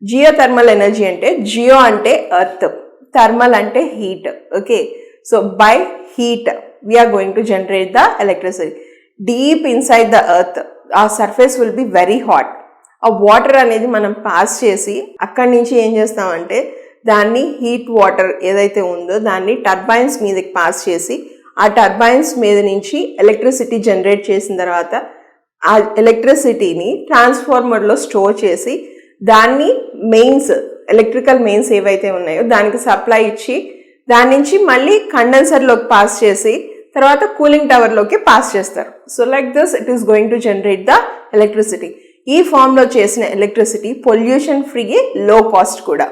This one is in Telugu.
జియోథర్మల్ ఎనర్జీ అంటే జియో అంటే ఎర్త్, థర్మల్ అంటే heat. Okay, so by heat we are going to generate the electricity. Deep inside the earth ఆ surface will be very hot. ఆ వాటర్ అనేది మనం పాస్ చేసి అక్కడి నుంచి ఏం చేస్తామంటే దాన్ని హీట్ వాటర్ ఏదైతే ఉందో దాన్ని టర్బైన్స్ మీదకి పాస్ చేసి ఆ టర్బైన్స్ మీద నుంచి ఎలక్ట్రిసిటీ జనరేట్ చేసిన తర్వాత ఆ ఎలక్ట్రిసిటీని ట్రాన్స్ఫార్మర్లో స్టోర్ చేసి దాన్ని మెయిన్స్, ఎలక్ట్రికల్ మెయిన్స్ ఏవైతే ఉన్నాయో దానికి సప్లై ఇచ్చి దాని నుంచి మళ్ళీ కండెన్సర్లోకి పాస్ చేసి తర్వాత కూలింగ్ టవర్లోకి పాస్ చేస్తారు. So like this it is going to generate the electricity. ఈ ఫామ్లో చేసిన ఎలక్ట్రిసిటీ పొల్యూషన్ ఫ్రీ, లో కాస్ట్ కూడా.